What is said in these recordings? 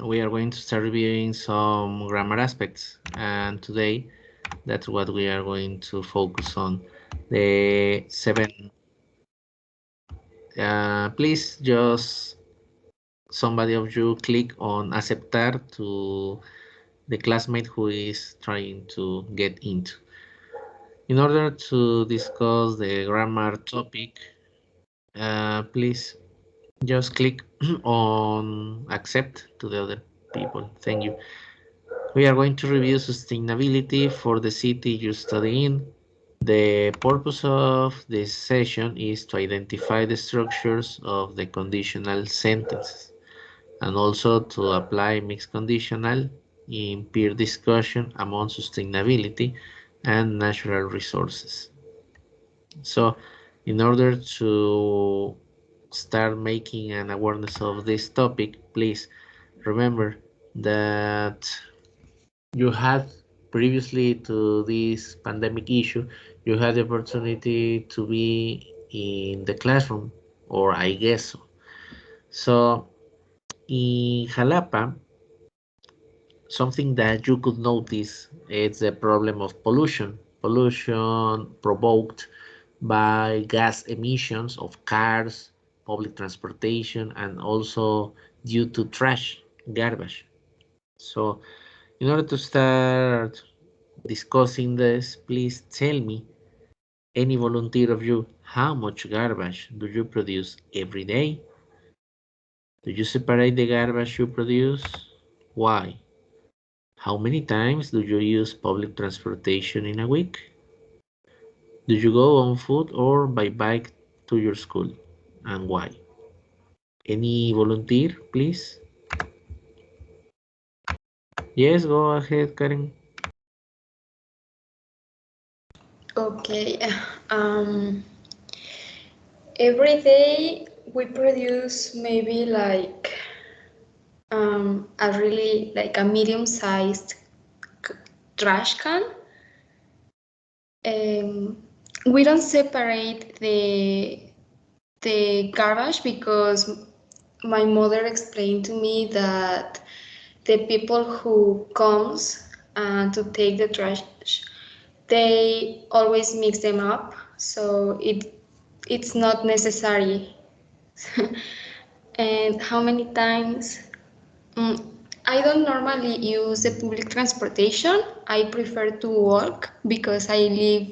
we are going to start reviewing some grammar aspects, and today that's what we are going to focus on. The seven. Please just somebody of you click on aceptar to the classmate who is trying to get into. In order to discuss the grammar topic, please just click on accept to the other people. Thank you. We are going to review sustainability for the city you study in. The purpose of this session is to identify the structures of the conditional sentences and also to apply mixed conditional in peer discussion among sustainability and natural resources. So, in order to start making an awareness of this topic, please remember that you had previously to this pandemic issue, you had the opportunity to be in the classroom, or I guess so. So, in Jalapa, something that you could notice is the problem of pollution. Pollution provoked by gas emissions of cars, public transportation, and also due to trash, garbage. So, in order to start discussing this, please tell me, any volunteer of you, how much garbage do you produce every day? Do you separate the garbage you produce? Why? How many times do you use public transportation in a week? Do you go on foot or by bike to your school? And why? Any volunteer, please? Yes, go ahead, Karen. Okay. Um, every day we produce maybe like a really like a medium-sized trash can. Um, we don't separate the garbage because my mother explained to me that the people who comes to take the trash, they always mix them up, so it's not necessary. And how many times? Mm, I don't normally use the public transportation. I prefer to walk because I live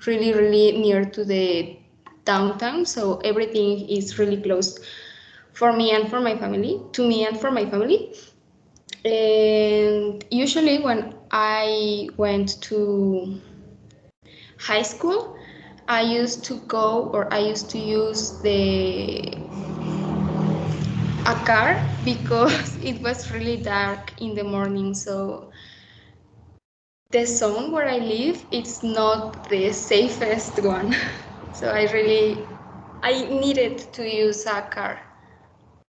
really, really near to the downtown, so everything is really close for me and for my family, to me and for my family. And usually, when I went to high school, I used to go or I used to use the a car because it was really dark in the morning. So the zone where I live, it's not the safest one. So I needed to use a car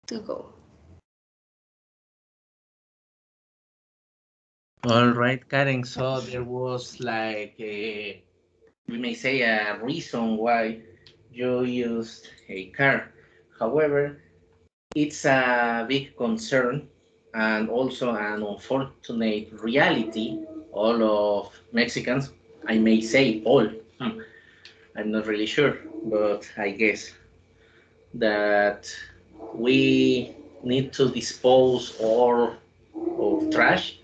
to go. All right, Karen. So there was like we may say a reason why you used a car. However, it's a big concern and also an unfortunate reality. All of Mexicans, I may say all, I'm not really sure, but I guess that we need to dispose all of trash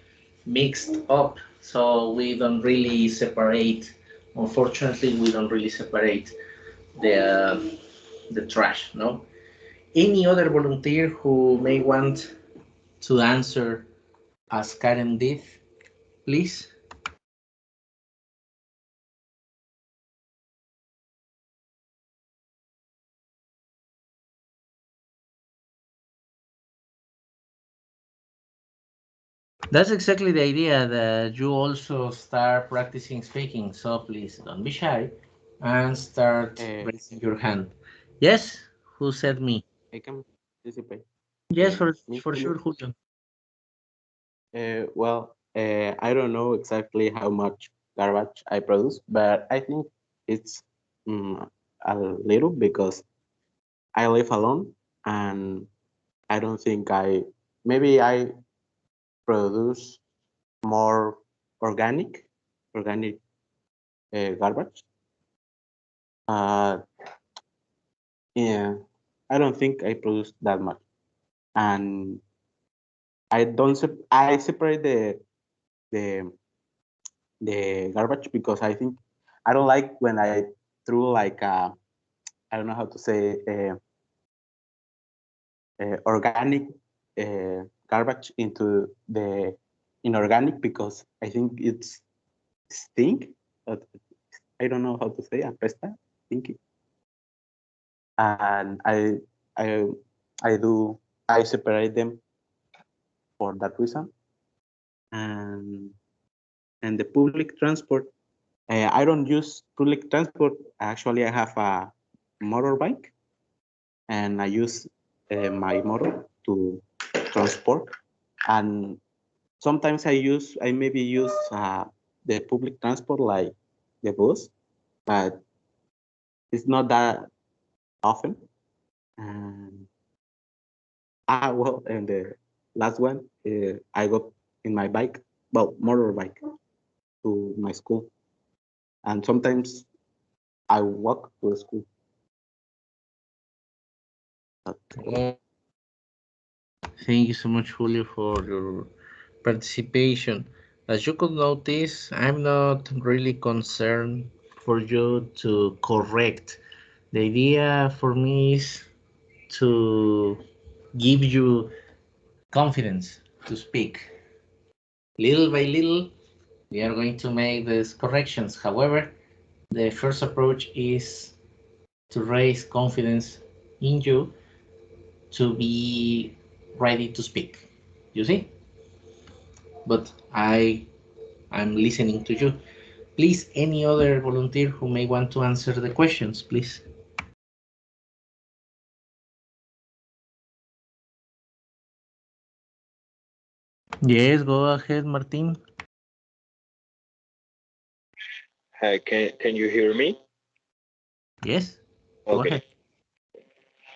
mixed up, so we don't really separate. Unfortunately, we don't really separate the the trash. No. Any other volunteer who may want to answer as Karen did, please? That's exactly the idea, that you also start practicing speaking. So please don't be shy and start raising your hand. Yes, who said me? I can participate. Yes, Me, for Julio. sure, Julio. I don't know exactly how much garbage I produce, but I think it's mm, a little because I live alone and I don't think I maybe I produce more organic garbage. Uh, yeah, I don't think I produce that much, and I don't. I separate the the garbage because I think I don't like when I threw like I don't know how to say organic garbage into the inorganic because I think it's stink. But I don't know how to say apesta, stinky, and I I do I separate them for that reason. And the public transport, I don't use public transport. Actually, I have a motorbike, and I use my motor to transport. And sometimes I maybe use the public transport like the bus, but it's not that often. And well, and the last one, I go in my bike, well, motorbike to my school, and sometimes I walk to the school. Oh, thank you so much, Julio, for your participation. As you could notice, I'm not really concerned for you to correct. The idea for me is to give you confidence to speak. Little by little, we are going to make these corrections. However, the first approach is to raise confidence in you to be ready to speak. You see? But I'm listening to you. Please, any other volunteer who may want to answer the questions, please. Yes, go ahead, Martin. Hi, can you hear me? Yes, go Okay. ahead.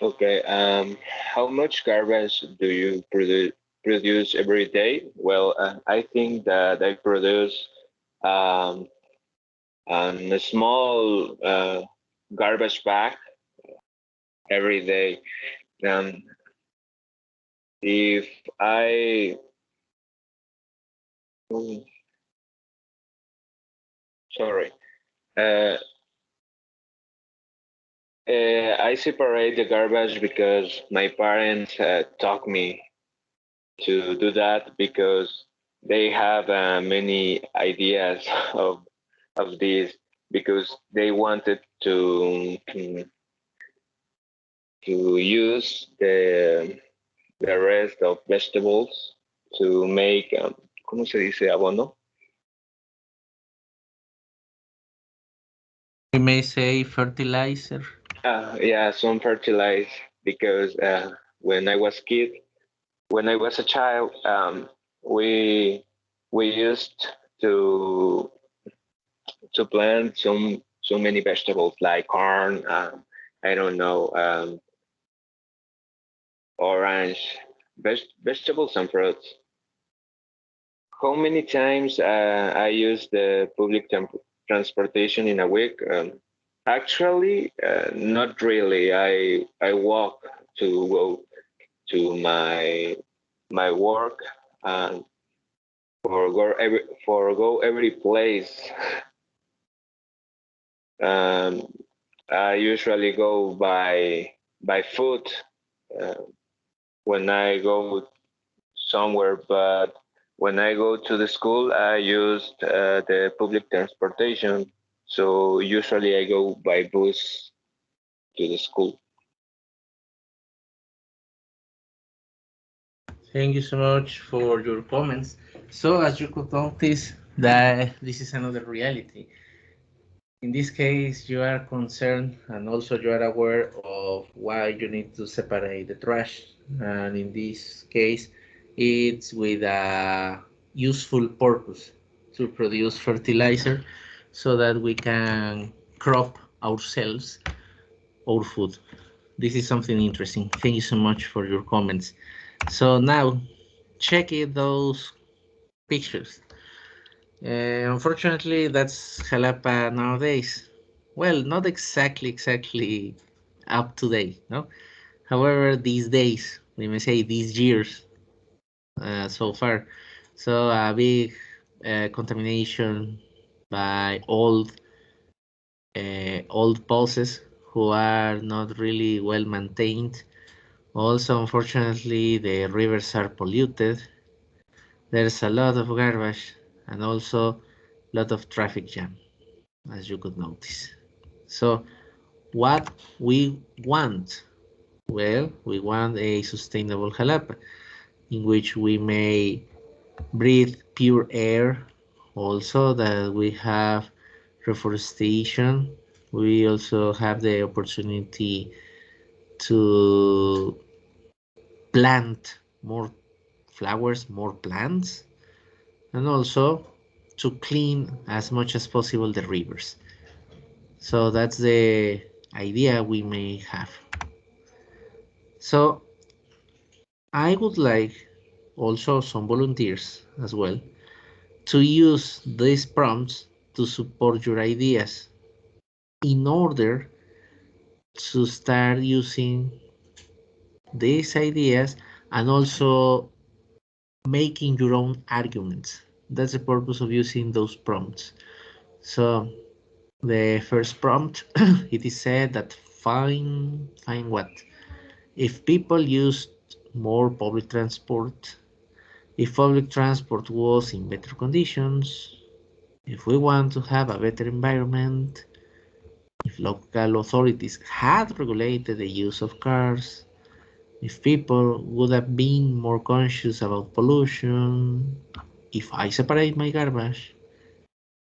Okay. How much garbage do you produce every day? Well, I think that I produce um, a small garbage bag every day. Um, if I oh, sorry, uh, I separate the garbage because my parents taught me to do that because they have many ideas of this because they wanted to use the rest of vegetables to make ¿cómo se dice abono? We may say fertilizer. Yeah, some fertilizer because when I was kid, when I was a child, we we used to to plant so many vegetables like corn. I don't know, orange, vegetables and fruits. How many times I use the public transportation in a week? Actually, not really. I walk to go to my work and for go every place. Um, I usually go by foot uh, when I go somewhere, but when I go to the school, I use the public transportation. So usually I go by bus to the school. Thank you so much for your comments. So, as you could notice, that this is another reality. In this case, you are concerned and also you are aware of why you need to separate the trash. And in this case, it's with a useful purpose to produce fertilizer so that we can crop ourselves our food. This is something interesting. Thank you so much for your comments. So now check it those pictures. Unfortunately, that's Jalapa nowadays. Well, not exactly up to date, no. However, these days, we may say these years, so far, so a big contamination by old pulses who are not really well maintained. Also, unfortunately, the rivers are polluted. There's a lot of garbage and also a lot of traffic jam, as you could notice. So, what we want? Well, we want a sustainable Jalapa in which we may breathe pure air, also that we have reforestation. We also have the opportunity to plant more flowers, more plants, and also to clean as much as possible the rivers. So that's the idea we may have. So I would like also some volunteers as well to use these prompts to support your ideas in order to start using these ideas and also making your own arguments. That's the purpose of using those prompts. So the first prompt, it is said that find what? If people used more public transport, if public transport was in better conditions, if we want to have a better environment, if local authorities had regulated the use of cars, if people would have been more conscious about pollution, if I separate my garbage,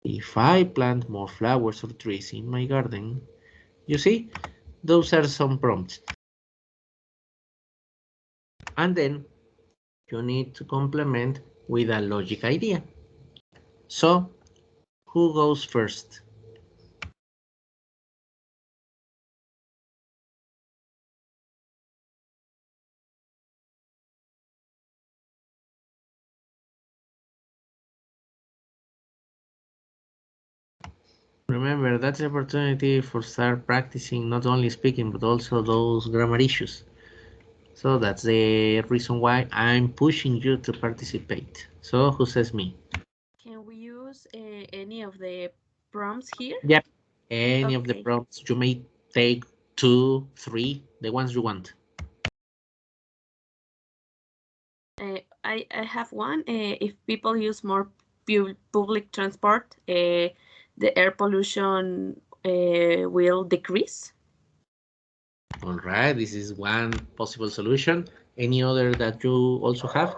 if I plant more flowers or trees in my garden, you see, those are some prompts. And then you need to complement with a logic idea. So, who goes first? Remember, that's the opportunity for start practicing not only speaking but also those grammar issues. So that's the reason why I'm pushing you to participate. So who says me? Can we use any of the prompts here? Yep. Any of the Okay. prompts you may take, two, three, the ones you want. I have one. If people use more public transport, the air pollution will decrease. All right, this is one possible solution. Any other that you also have?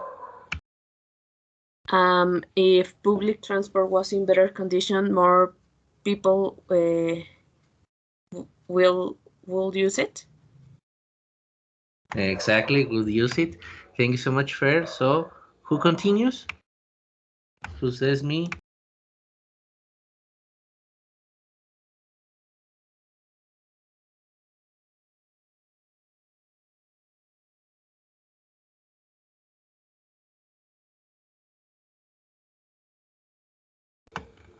If public transport was in better condition, more people will use it. Exactly, we'll use it. Thank you so much, Fer. So, who continues? Who says me?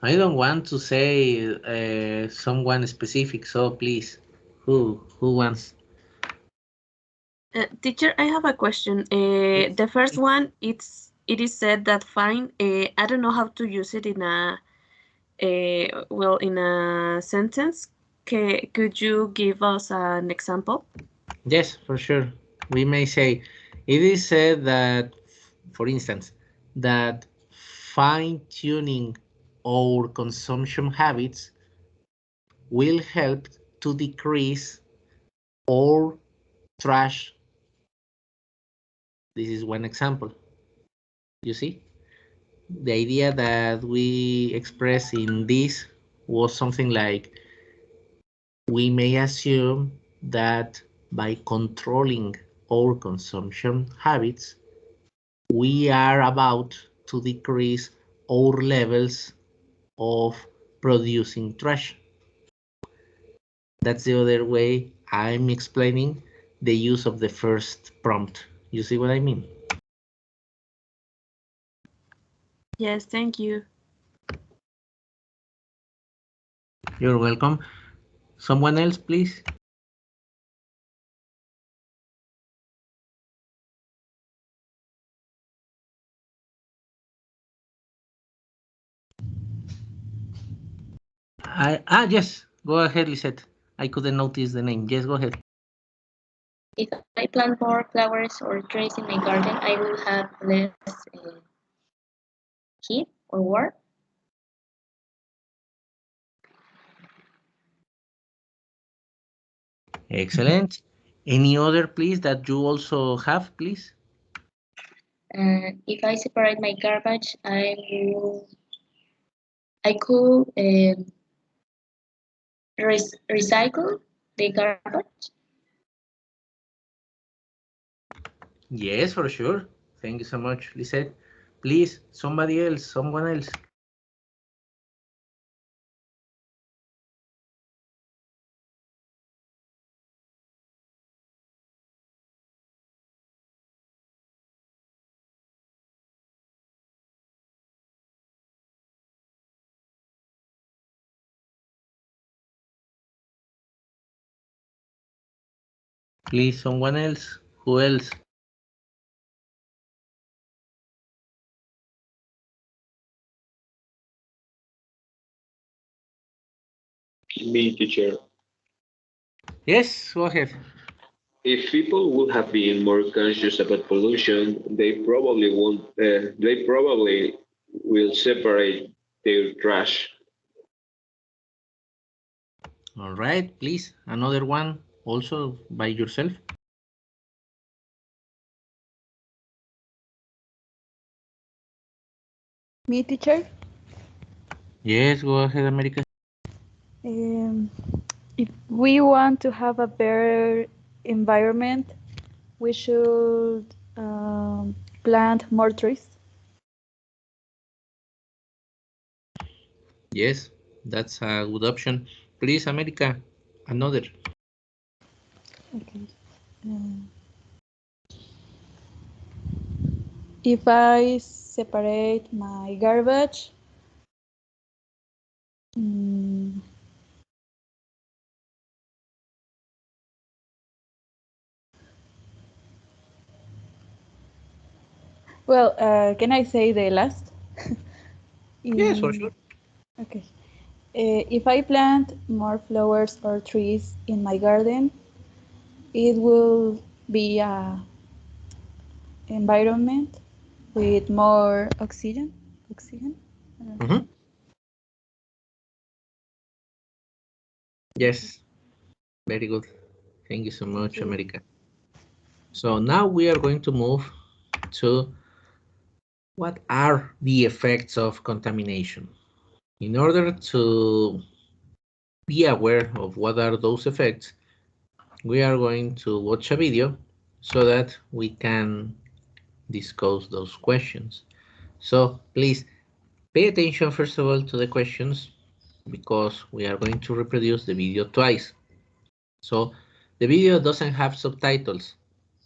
I don't want to say someone specific, so please, who wants? Teacher, I have a question. Yes. The first one, it is said that fine. I don't know how to use it in in a sentence. Could you give us an example? Yes, for sure. We may say it is said that, for instance, that fine tuning our consumption habits will help to decrease our trash. This is one example. You see, the idea that we express in this was something like we may assume that by controlling our consumption habits, we are about to decrease our levels of producing trash. That's the other way I'm explaining the use of the first prompt. You see what I mean? Yes, thank you. You're welcome. Someone else, please. Yes. Go ahead, Lisette. I couldn't notice the name. Yes, go ahead. If I plant more flowers or trees in my garden, I will have less heat or warmth. Excellent. Any other, please, that you also have, please? If I separate my garbage, I could recycle the garbage. Yes, for sure. Thank you so much, Lisette. Please, somebody else, someone else. Please, someone else. Who else? Me, teacher. Yes, go ahead. If people would have been more conscious about pollution, they probably won't. They probably will separate their trash. All right, please. Another one also by yourself. Me, teacher. Yes, go ahead, America. Um, if we want to have a better environment, we should plant more trees. Yes, that's a good option. Please, America, another. Okay. Um, if I separate my garbage, mm, well, can I say the last? Yes, for In, sure. okay. If I plant more flowers or trees in my garden, it will be a environment with more oxygen. Oxygen. I don't know. Mhm. Yes, very good. Thank you so Thank much, you. America. So now we are going to move to what are the effects of contamination. In order to be aware of what are those effects, we are going to watch a video so that we can discuss those questions. So please pay attention first of all to the questions because we are going to reproduce the video twice. So the video doesn't have subtitles.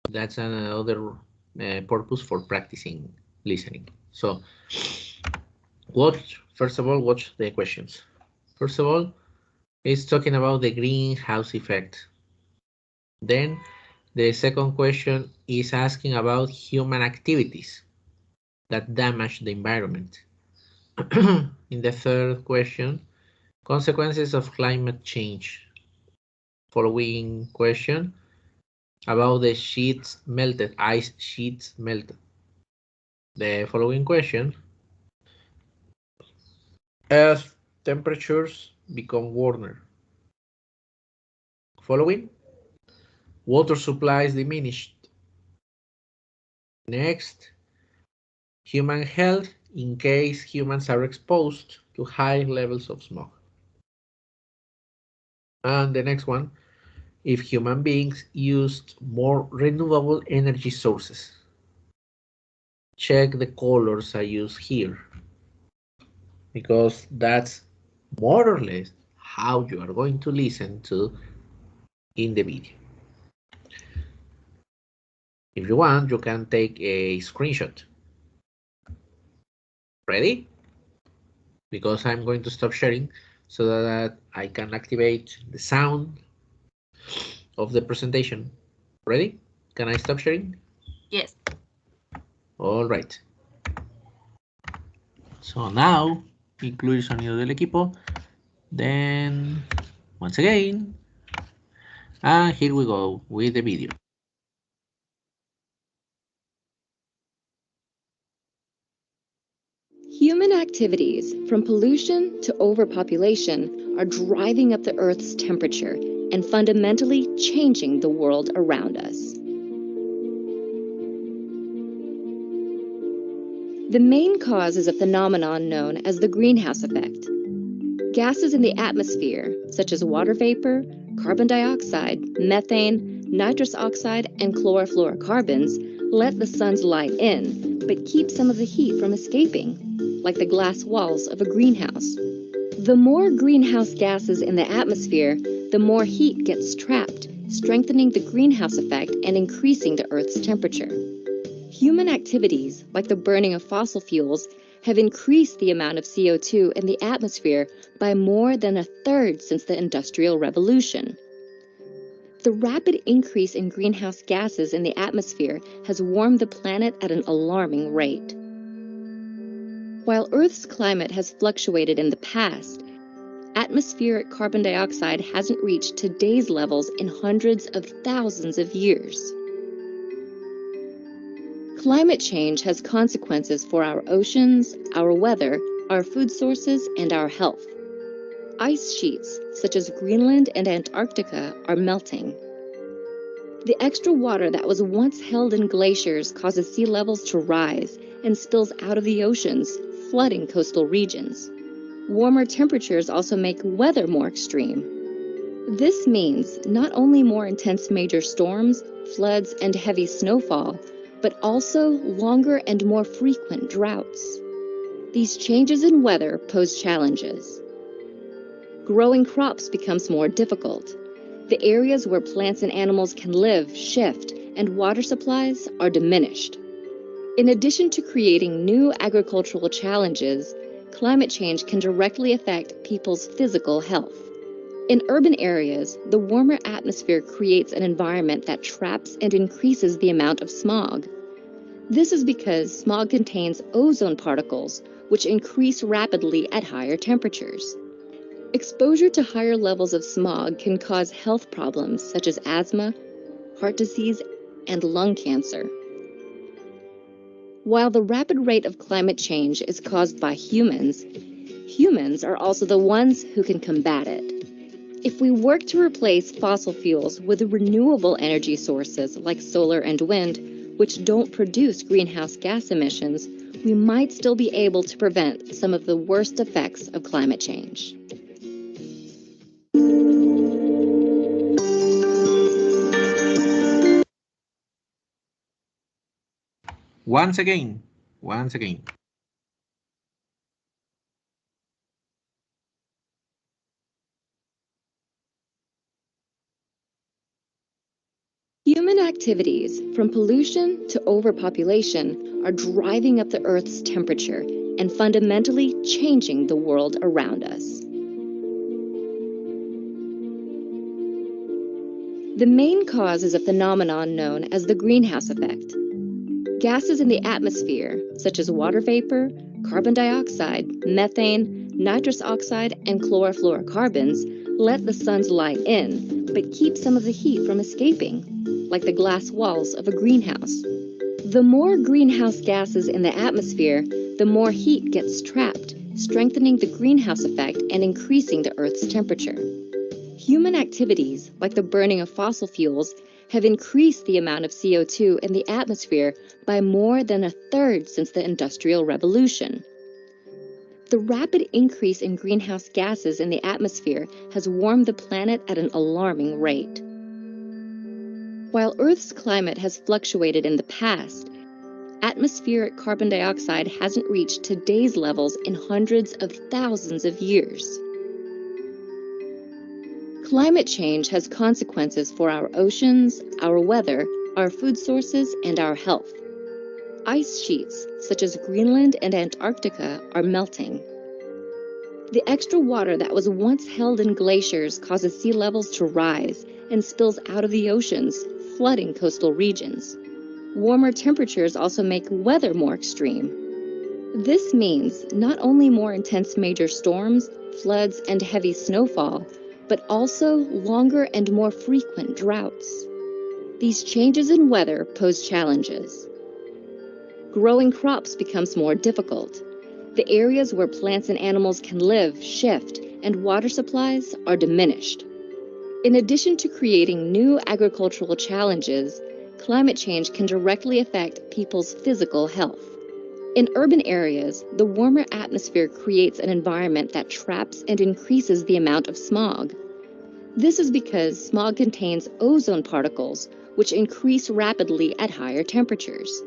That's another purpose for practicing listening. So first of all, watch the questions. First of all, it's talking about the greenhouse effect. Then the second question is asking about human activities that damage the environment. In the third question, consequences of climate change. Following question about the sheets melted, ice sheets melted. The following question, as temperatures become warmer. Following, water supplies diminished. Next, human health in case humans are exposed to high levels of smog. And the next one, if human beings used more renewable energy sources. Check the colors I use here because that's more or less how you are going to listen to in the video. If you want, you can take a screenshot. Ready? Because I'm going to stop sharing so that I can activate the sound of the presentation. Ready? Can I stop sharing? Yes. All right. So now, incluye sonido del equipo. Then, once again, and here we go with the video. Human activities, from pollution to overpopulation, are driving up the Earth's temperature and fundamentally changing the world around us. The main cause is a phenomenon known as the greenhouse effect. Gases in the atmosphere, such as water vapor, carbon dioxide, methane, nitrous oxide, and chlorofluorocarbons, let the sun's light in, but keep some of the heat from escaping, like the glass walls of a greenhouse. The more greenhouse gases in the atmosphere, the more heat gets trapped, strengthening the greenhouse effect and increasing the Earth's temperature. Human activities, like the burning of fossil fuels, have increased the amount of CO2 in the atmosphere by more than a third since the Industrial Revolution. The rapid increase in greenhouse gases in the atmosphere has warmed the planet at an alarming rate. While Earth's climate has fluctuated in the past, atmospheric carbon dioxide hasn't reached today's levels in hundreds of thousands of years. Climate change has consequences for our oceans, our weather, our food sources, and our health. Ice sheets, such as Greenland and Antarctica, are melting. The extra water that was once held in glaciers causes sea levels to rise and spills out of the oceans, flooding coastal regions. Warmer temperatures also make weather more extreme. This means not only more intense major storms, floods, and heavy snowfall, but also longer and more frequent droughts. These changes in weather pose challenges. Growing crops becomes more difficult. The areas where plants and animals can live shift, and water supplies are diminished. In addition to creating new agricultural challenges, climate change can directly affect people's physical health. In urban areas, the warmer atmosphere creates an environment that traps and increases the amount of smog. This is because smog contains ozone particles, which increase rapidly at higher temperatures. Exposure to higher levels of smog can cause health problems such as asthma, heart disease, and lung cancer. While the rapid rate of climate change is caused by humans, humans are also the ones who can combat it. If we work to replace fossil fuels with renewable energy sources like solar and wind, which don't produce greenhouse gas emissions, we might still be able to prevent some of the worst effects of climate change. Once again, once again. Human activities, from pollution to overpopulation, are driving up the Earth's temperature and fundamentally changing the world around us. The main cause is a phenomenon known as the greenhouse effect. Gases in the atmosphere, such as water vapor, carbon dioxide, methane, nitrous oxide, and chlorofluorocarbons, let the sun's light in, but keep some of the heat from escaping, like the glass walls of a greenhouse. The more greenhouse gases in the atmosphere, the more heat gets trapped, strengthening the greenhouse effect and increasing the Earth's temperature. Human activities, like the burning of fossil fuels, have increased the amount of CO2 in the atmosphere by more than a third since the Industrial Revolution. The rapid increase in greenhouse gases in the atmosphere has warmed the planet at an alarming rate. While Earth's climate has fluctuated in the past, atmospheric carbon dioxide hasn't reached today's levels in hundreds of thousands of years. Climate change has consequences for our oceans, our weather, our food sources, and our health. Ice sheets, such as Greenland and Antarctica, are melting. The extra water that was once held in glaciers causes sea levels to rise and spills out of the oceans, flooding coastal regions. Warmer temperatures also make weather more extreme. This means not only more intense major storms, floods, and heavy snowfall, but also longer and more frequent droughts. These changes in weather pose challenges. Growing crops becomes more difficult. The areas where plants and animals can live shift, and water supplies are diminished. In addition to creating new agricultural challenges, climate change can directly affect people's physical health. In urban areas, the warmer atmosphere creates an environment that traps and increases the amount of smog. This is because smog contains ozone particles, which increase rapidly at higher temperatures.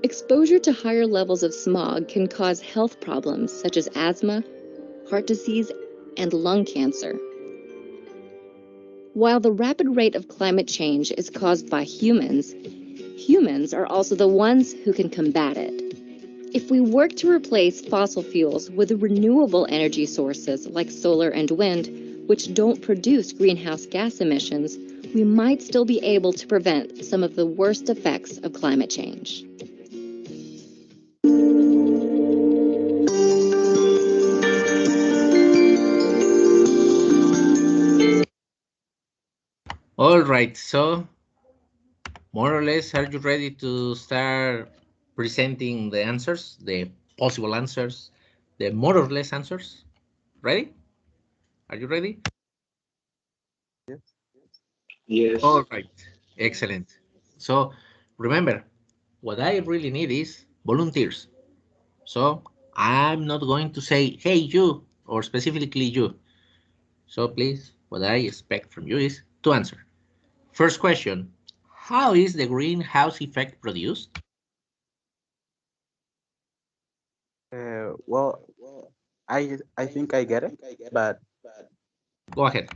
Exposure to higher levels of smog can cause health problems such as asthma, heart disease, and lung cancer. While the rapid rate of climate change is caused by humans, humans are also the ones who can combat it. If we work to replace fossil fuels with renewable energy sources like solar and wind, which don't produce greenhouse gas emissions, we might still be able to prevent some of the worst effects of climate change. All right, so more or less, are you ready to start presenting the answers, the possible answers, the more or less answers? Ready? Are you ready? Yes. Yes. All right, excellent. So remember, what I really need is volunteers. So I'm not going to say, hey, you, or specifically you. So please, what I expect from you is to answer. First question, how is the greenhouse effect produced? Well, I think I get it, but Go ahead.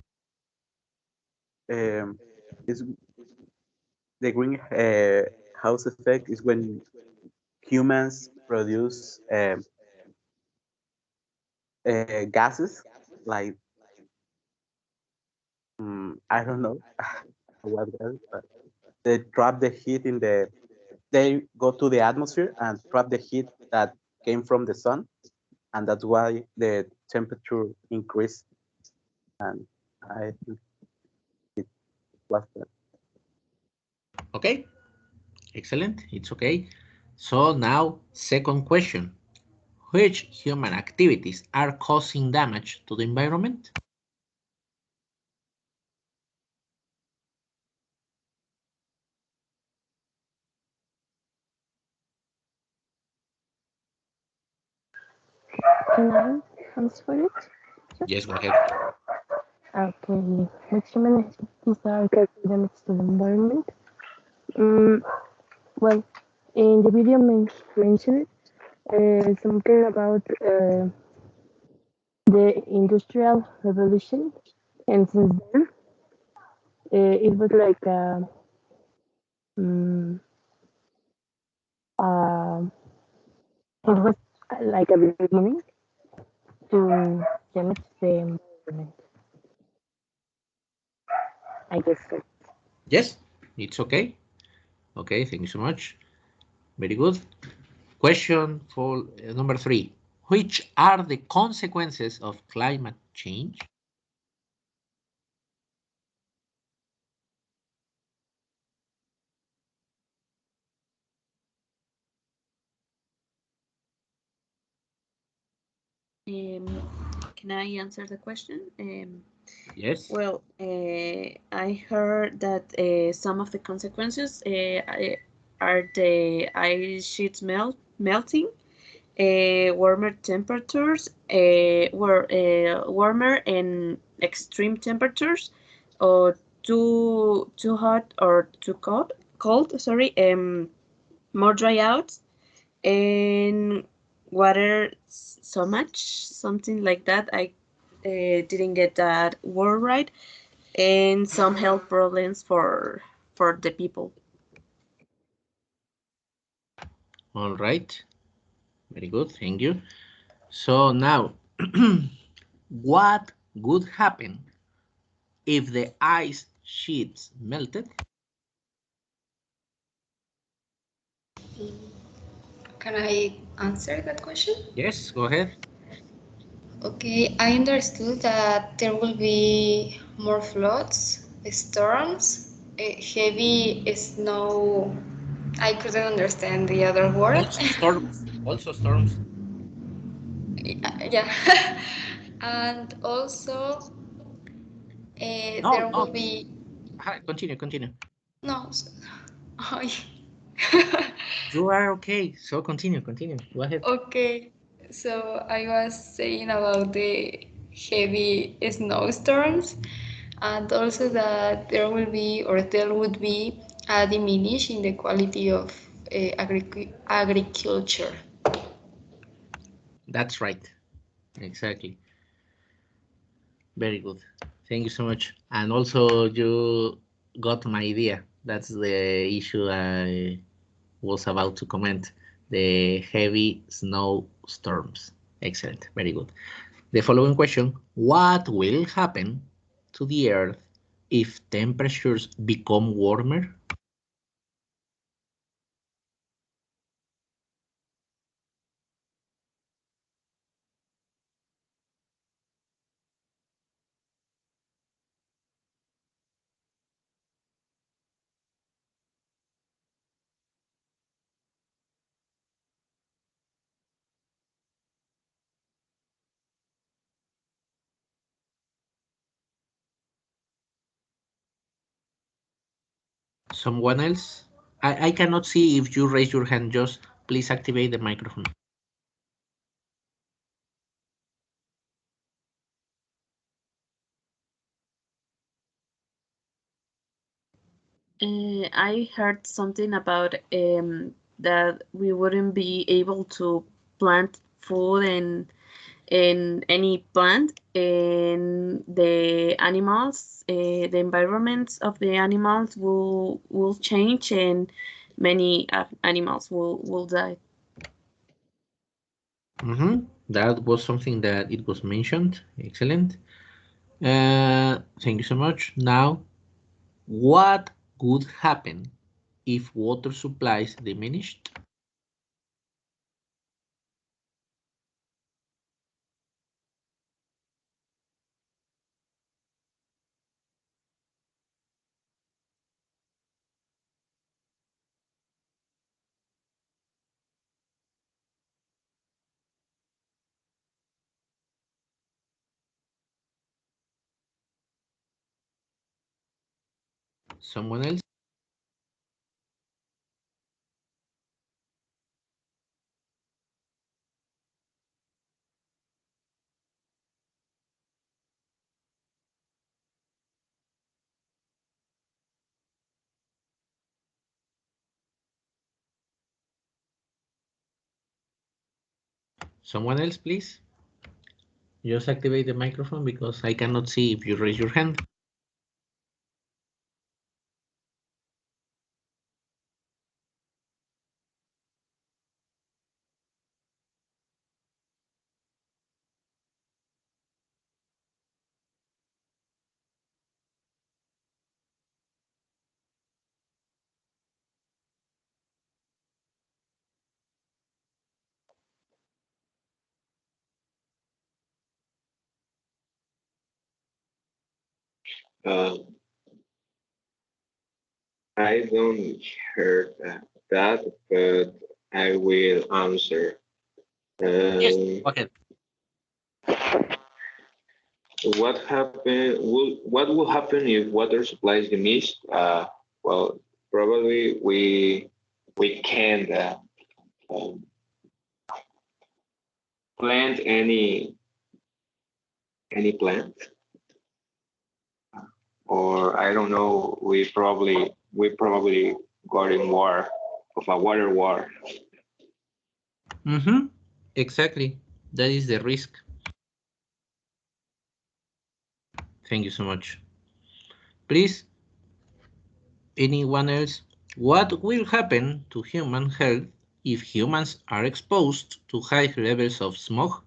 um, is the green house effect is when humans produce gases like I don't know what gas, but they trap the heat in the they go to the atmosphere and trap the heat that came from the sun, and that's why the temperature increased. And I think it was that. Okay, excellent. It's okay. So now, second question. Which human activities are causing damage to the environment? Can I answer it? Yes, go ahead. Okay. Which human activities are causing damage to the environment? Mm, well, in the video mentioned something about the Industrial Revolution, and since then, it was like mm, uh, it was like a beginning to damage the environment. I guess so. Yes, it's okay. Okay, thank you so much. Very good. Question for number three. Which are the consequences of climate change? Can I answer the question? Yes. Well, I heard that some of the consequences are the ice sheets melting, warmer temperatures, warmer and extreme temperatures, or too hot or too cold. Sorry, more dry out, and water so much, something like that. I didn't get that word right, and some health problems for the people. All right. Very good. Thank you. So now, what would happen if the ice sheets melted? Can I answer that question? Yes, go ahead. Okay, I understood that there will be more floods, storms, heavy snow. I couldn't understand the other word. Also storms. Also storms. Yeah. And also No, there no. will be Continue, continue. no. I- You are okay. So continue, continue. Go ahead. okay, so I was saying about the heavy snowstorms, and also that there would be a diminish in the quality of agriculture. That's right. Exactly. Very good. Thank you so much. And also, you got my idea. That's the issue I was about to comment. The heavy snow storms. Excellent. Very good. The following question: what will happen to the Earth if temperatures become warmer? Someone else? I cannot see if you raise your hand. Just please activate the microphone. I heard something about that we wouldn't be able to plant food in any plant, and the animals, the environments of the animals will change, and many animals will die. That was something that it was mentioned. Excellent. Thank you so much. Now, what would happen if water supplies diminished? Someone else? Someone else, please. Just activate the microphone because I cannot see if you raise your hand. Uh, I don't heard that, but I will answer. Yes. Um, Go ahead. what will happen if water supplies diminish? Well, probably we can't um, plant any plant, or I don't know. We probably got in war of a water war. Mm-hmm. Exactly. That is the risk. Thank you so much. Please, anyone else? What will happen to human health if humans are exposed to high levels of smog?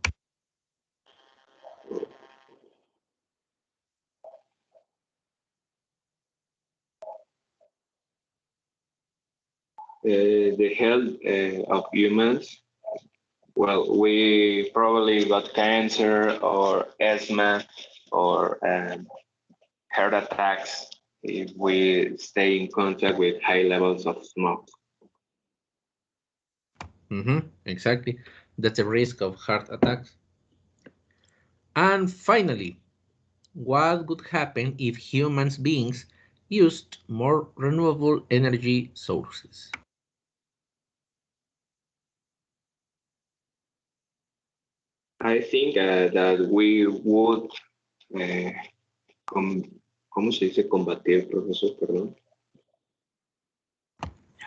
The health of humans. Well, we probably got cancer or asthma or heart attacks if we stay in contact with high levels of smoke. Exactly. That's a risk of heart attacks. And finally, what would happen if human beings used more renewable energy sources? I think that we would, uh, com- ¿cómo se dice combatir, profesor? Perdón.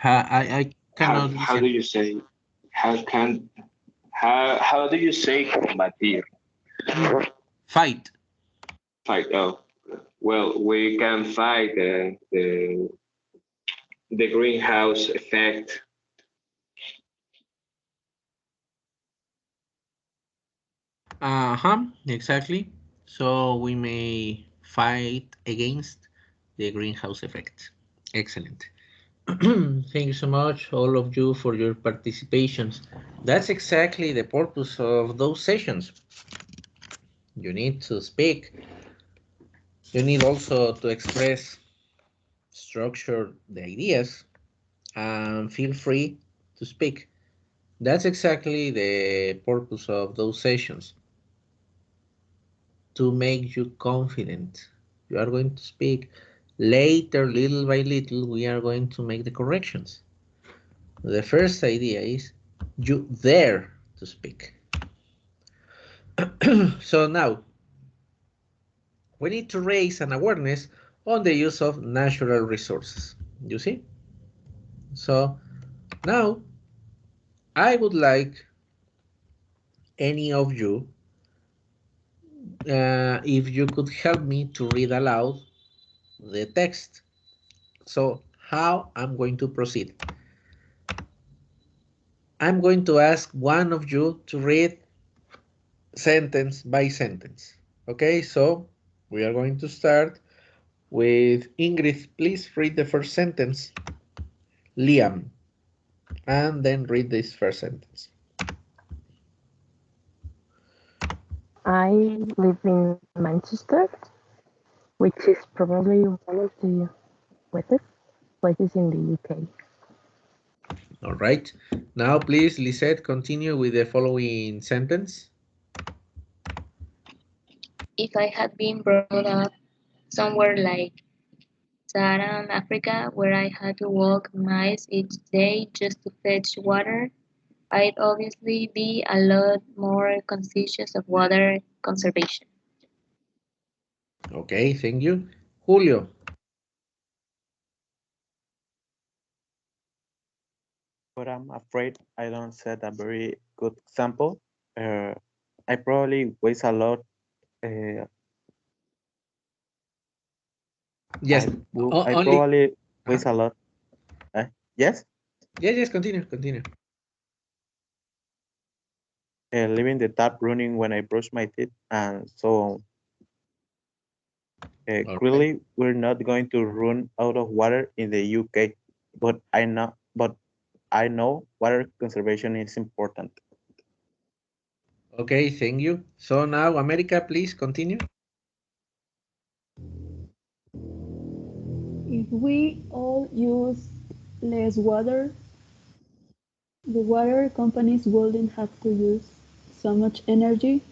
I cannot How do listen. you say? How can how do you say combatir? Fight. Fight. Oh, well, we can fight the greenhouse effect. Exactly. So we may fight against the greenhouse effect. Excellent. Thank you so much, all of you, for your participations. That's exactly the purpose of those sessions. You need to speak. You need also to express, structure the ideas, and feel free to speak. That's exactly the purpose of those sessions, to make you confident. You are going to speak. Later, little by little, we are going to make the corrections. The first idea is you dare to speak. So now we need to raise an awareness on the use of natural resources. You see? So now I would like any of you, if you could help me to read aloud the text. So how I'm going to proceed? I'm going to ask one of you to read sentence by sentence. Okay, so we are going to start with Ingrid. Please read the first sentence. Liam, and then read this first sentence. I live in Manchester, which is probably one of the wettest places in the UK. All right. Now, please, Lisette, continue with the following sentence. If I had been brought up somewhere like Saharan Africa, where I had to walk miles each day just to fetch water, I'd obviously be a lot more conscious of water conservation. Okay, thank you. Julio. But I'm afraid I don't set a very good example. Uh, I probably waste a lot. Uh, Yes. I Only. probably Uh-huh. waste a lot. Yes, Yes, yes, continue, continue. leaving the tap running when I brush my teeth, and so All right. clearly we're not going to run out of water in the UK. But I know water conservation is important. Okay, thank you. So now, America, please continue. If we all use less water, the water companies wouldn't have to use so much energy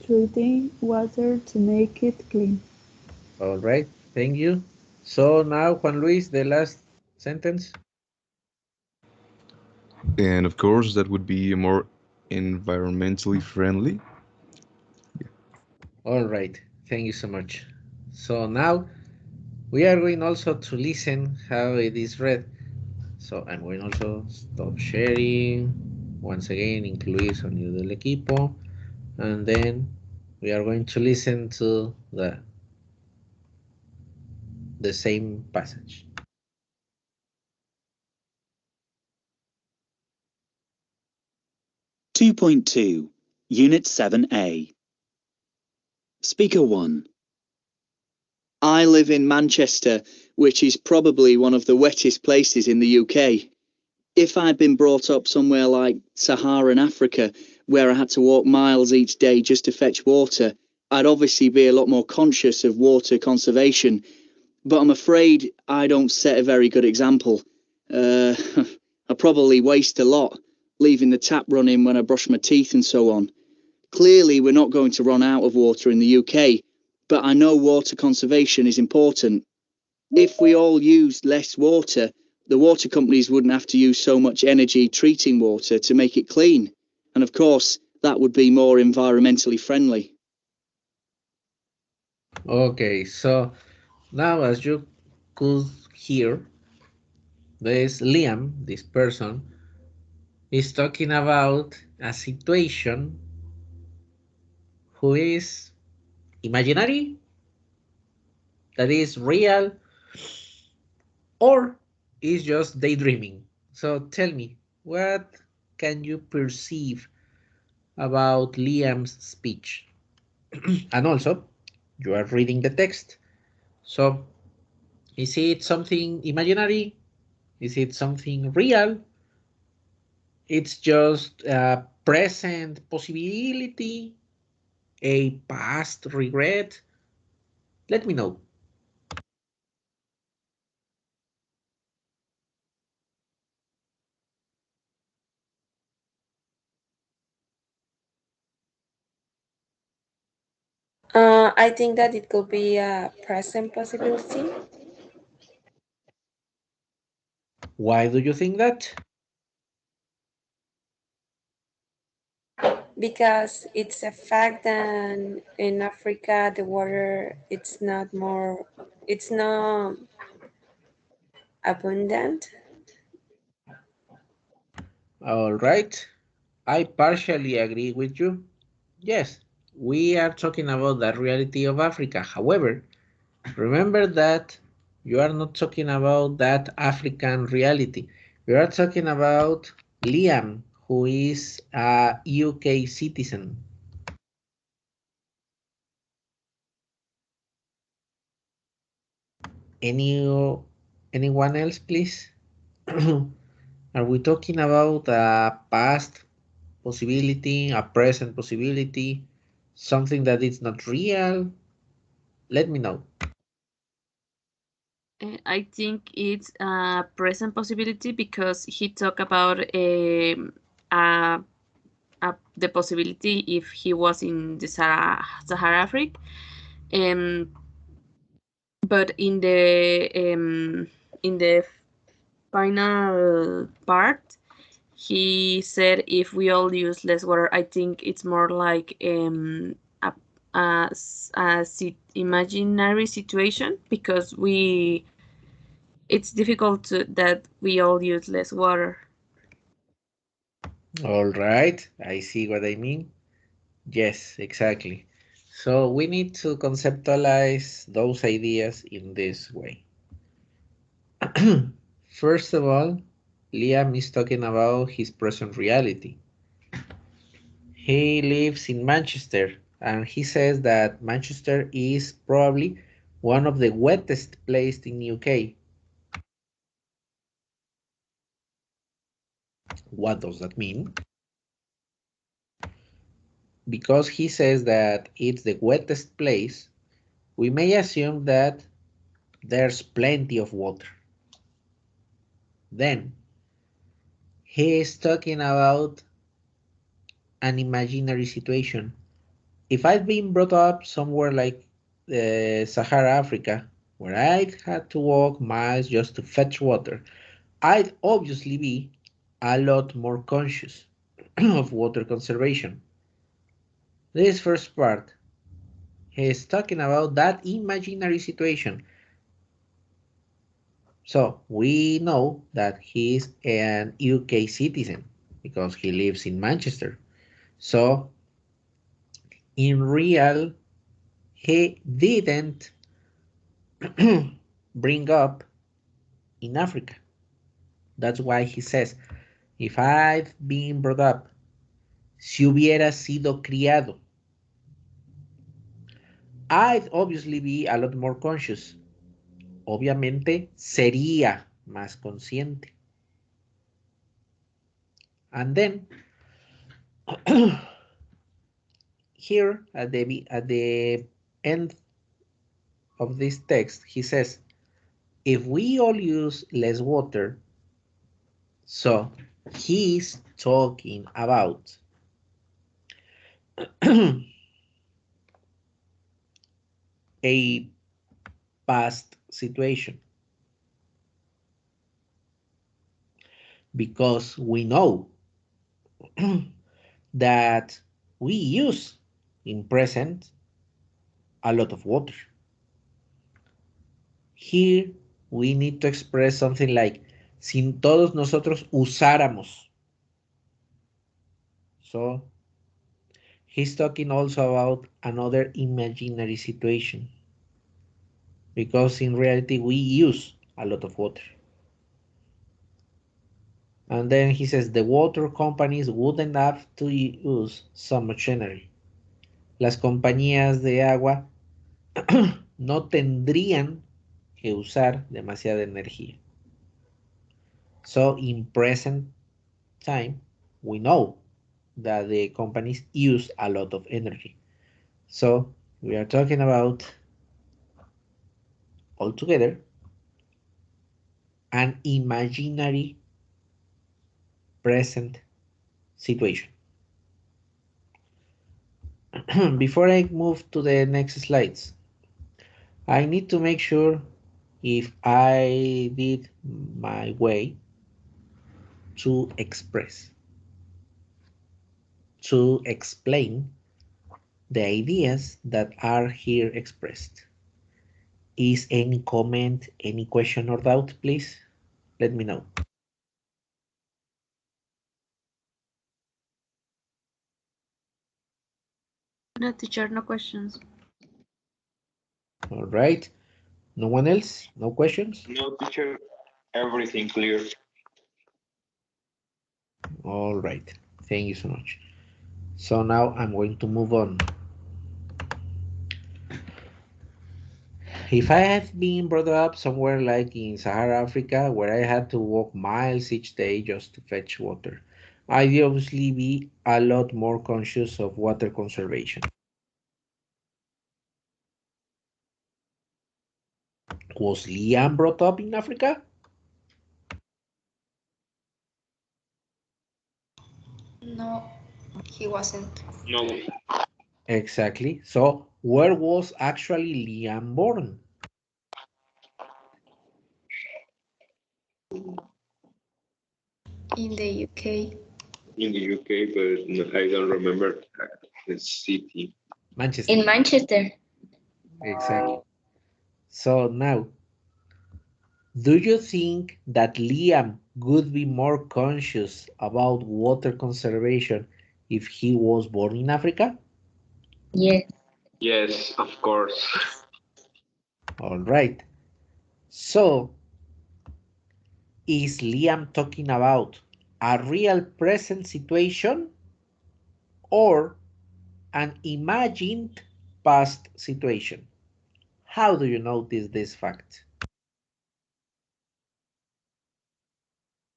treating water to make it clean. All right, thank you. So now, Juan Luis, the last sentence. And of course, that would be more environmentally friendly. All right, thank you so much. So now we are going also to listen how it is read. So I'm going also stop sharing. Once again, incluir sonido del equipo. And then we are going to listen to the same passage. 2.2, Unit 7A. Speaker 1. I live in Manchester, which is probably one of the wettest places in the UK. If I'd been brought up somewhere like Saharan Africa, where I had to walk miles each day just to fetch water, I'd obviously be a lot more conscious of water conservation. But I'm afraid I don't set a very good example. I probably waste a lot, leaving the tap running when I brush my teeth and so on. Clearly, we're not going to run out of water in the UK, but I know water conservation is important. If we all used less water, the water companies wouldn't have to use so much energy treating water to make it clean. And of course, that would be more environmentally friendly. Okay, so now as you could hear, this Liam, this person, is talking about a situation who is imaginary, that is real, or is just daydreaming. So tell me, what can you perceive about Liam's speech? And also, you are reading the text. So, is it something imaginary? Is it something real? It's just a present possibility, a past regret. Let me know. I think that it could be a present possibility Why do you think that? because it's a fact that in Africa the water it's not abundant. All right. I partially agree with you. Yes, we are talking about the reality of Africa. However, remember that you are not talking about that African reality. You are talking about Liam, who is a UK citizen. Any anyone else, please? Are we talking about a past possibility, a present possibility, something that is not real? Let me know. I think it's a present possibility because he talked about uh, the possibility if he was in the Sahara Africa. Um, but in the final part, he said if we all use less water, I think it's more like imaginary situation because it's difficult that we all use less water. All right, I see what I mean. Yes, exactly. So we need to conceptualize those ideas in this way. First of all, Liam is talking about his present reality. He lives in Manchester and he says that Manchester is probably one of the wettest places in UK. What does that mean? Because he says that it's the wettest place, we may assume that there's plenty of water. Then he is talking about an imaginary situation. If I'd been brought up somewhere like Sahara Africa, where I'd had to walk miles just to fetch water, I'd obviously be a lot more conscious of water conservation. This first part, he's talking about that imaginary situation. So we know that he's an UK citizen because he lives in Manchester. So in real, he didn't bring up in Africa. That's why he says, if I've been brought up Si hubiera sido criado, I'd obviously be a lot more conscious. Obviamente sería más consciente. And then here at the end of this text, he says, if we all use less water, so he's talking about a past situation, because we know that we use in present a lot of water. Here we need to express something like si todos nosotros usáramos. So he's talking also about another imaginary situation, because in reality we use a lot of water. And then he says the water companies wouldn't have to use so much energy. Las compañías de agua no tendrían que usar demasiada energía. So in present time, we know that the companies use a lot of energy. So we are talking about altogether an imaginary present situation. Before I move to the next slides, I need to make sure if I did my way to express, to explain the ideas that are here expressed. Is any comment, any question or doubt, please? Let me know. No, teacher, no questions. All right. No one else? No questions? No, teacher, everything clear. All right. Thank you so much. So now I'm going to move on. If I had been brought up somewhere like in Sahara, Africa, where I had to walk miles each day just to fetch water, I'd obviously be a lot more conscious of water conservation. Was Liam brought up in Africa? No, he wasn't. No, Exactly. So where was actually Liam born? In the UK. in the UK, but I don't remember the city. Manchester. In Manchester. Exactly. So now, do you think that Liam would be more conscious about water conservation if he was born in Africa? Yes. Yes, of course. All right. So, is Liam talking about a real present situation or an imagined past situation? How do you notice this fact?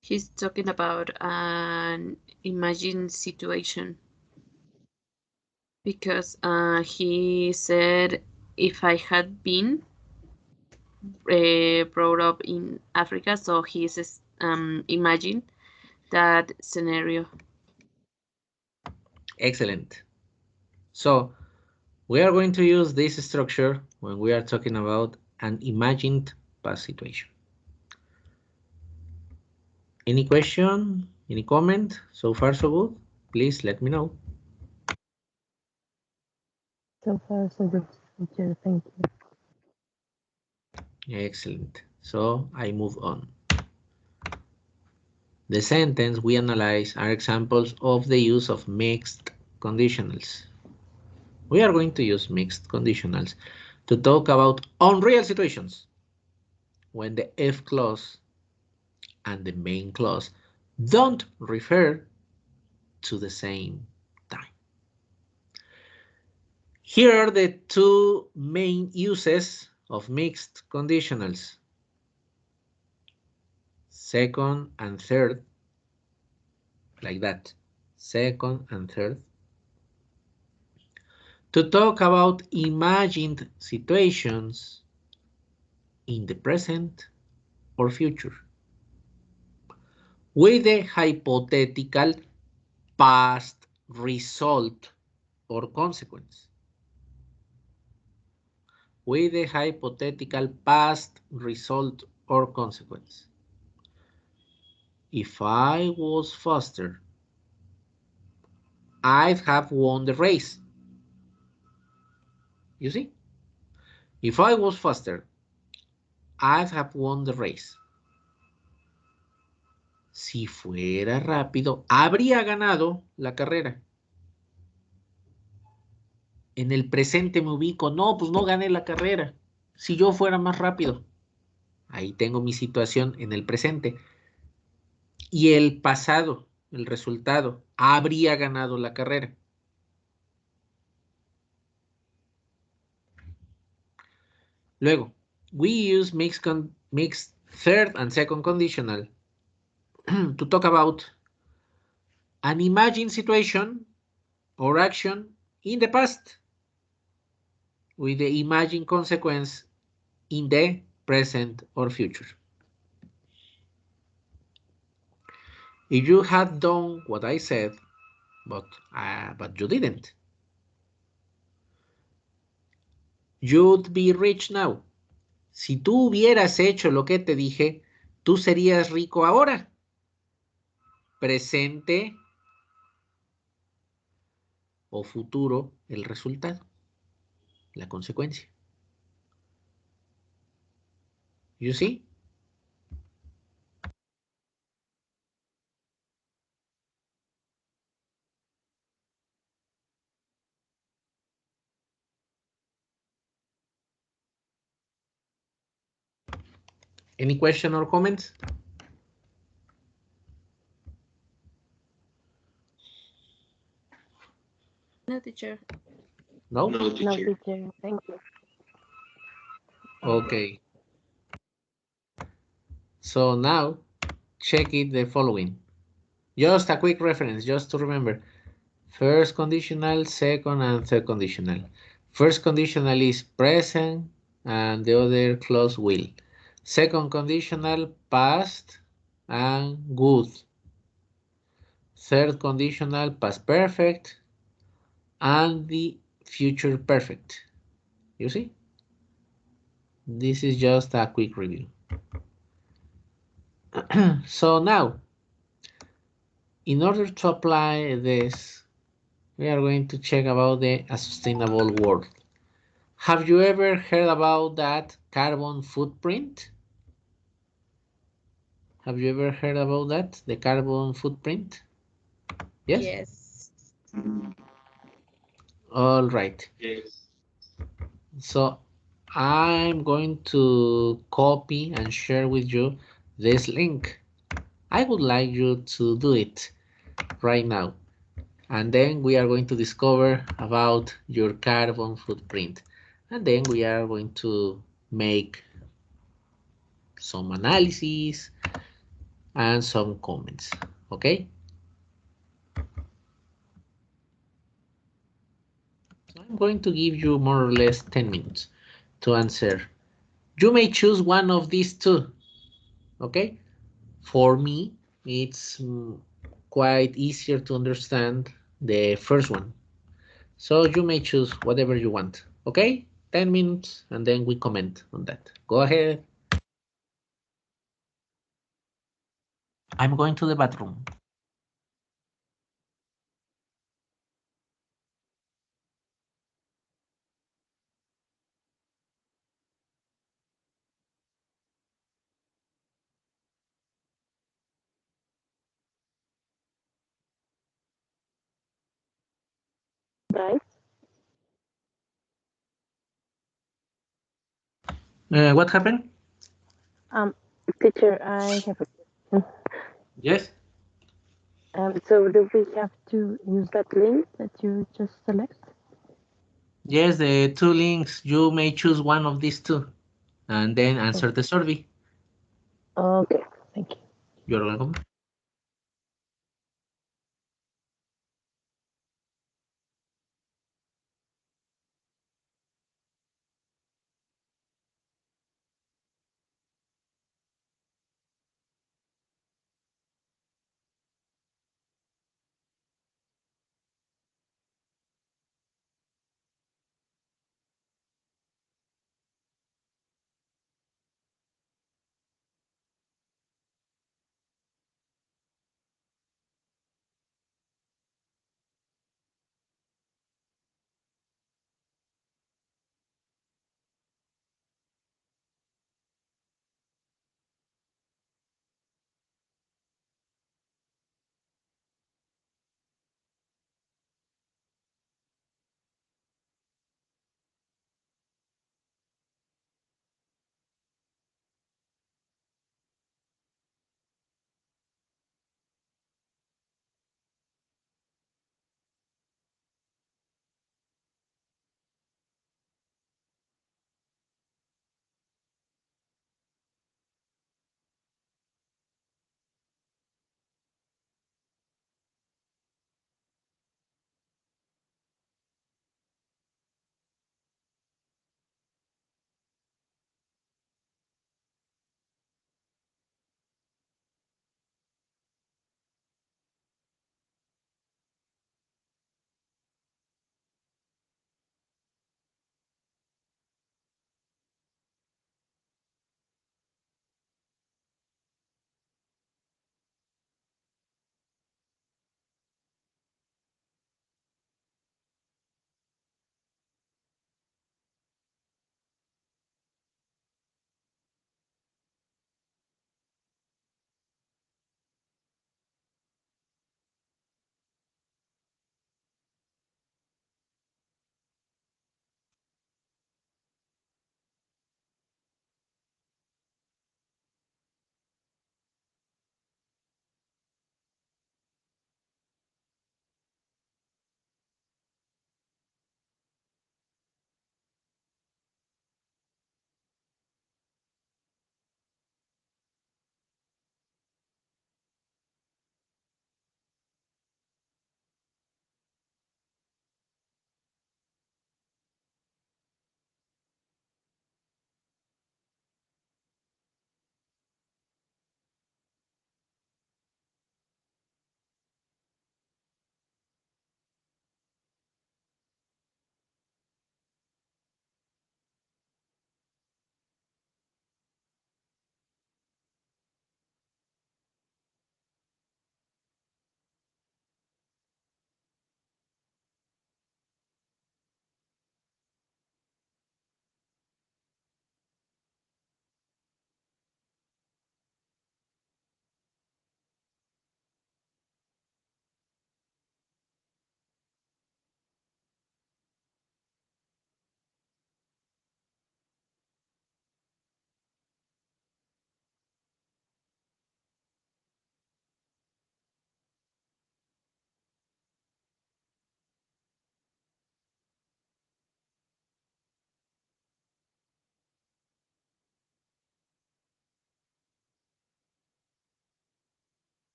He's talking about an imagined situation because he said if I had been brought up in Africa, so he's imagined that scenario. Excellent. So, we are going to use this structure when we are talking about an imagined past situation. Any question? Any comment? So far, so good? Please let me know. So far, so good, teacher. Thank you. Excellent. So I move on. The sentence we analyze are examples of the use of mixed conditionals. We are going to use mixed conditionals to talk about unreal situations when the if clause and the main clause don't refer to the same Here are the two main uses of mixed conditionals. Second and third, like that. Second and third. To talk about imagined situations in the present or future with a hypothetical past result or consequence. With a hypothetical past result or consequence. If I was faster, I'd have won the race. You see? If I was faster, I'd have won the race. Si fuera rápido, habría ganado la carrera. En el presente me ubico, no, pues no gané la carrera. Si yo fuera más rápido, ahí tengo mi situación en el presente. Y el pasado, el resultado, habría ganado la carrera. Luego, we use mixed third and second conditional to talk about an imagined situation or action in the past with the imagined consequence in the present or future. If you had done what I said, but you didn't, you'd be rich now. Si tú hubieras hecho lo que te dije, tú serías rico ahora. Presente o futuro el resultado, la consecuencia. You see? Any question or comments? No, teacher. No? No, No, teacher. teacher. Thank you. Okay. So now, check it the following. Just a quick reference, just to remember. First conditional, second and third conditional. First conditional is present and the other clause will. Second conditional, past and good. Third conditional, past perfect and the future perfect. You see? This is just a quick review. So now, in order to apply this, we are going to check about the sustainable world. Have you ever heard about that carbon footprint? Have you ever heard about that, the carbon footprint? Yes? Yes. All right. Yes. So I'm going to copy and share with you this link. I would like you to do it right now. And then we are going to discover about your carbon footprint. And then we are going to make some analysis and some comments. Okay? So I'm going to give you more or less 10 minutes to answer. You may choose one of these two. Okay? For me, it's quite easier to understand the first one. So you may choose whatever you want. Okay? 10 minutes and then we comment on that. Go ahead. I'm going to the bathroom. Guys, What happened? teacher, I have a question. Yes? So do we have to use that link that you just select? Yes, the two links. You may choose one of these two and then answer the survey. Okay, thank you. You're welcome.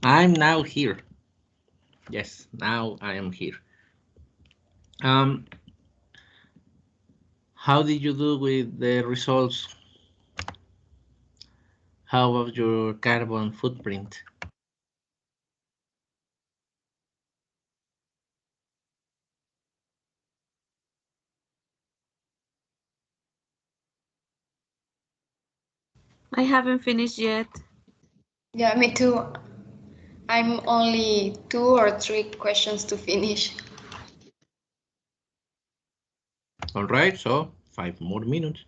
I'm now here. Yes, now I am here. Um, how did you do with the results? How about your carbon footprint? I haven't finished yet. Yeah, me too. I'm only 2 or 3 questions to finish. All right, so 5 more minutes.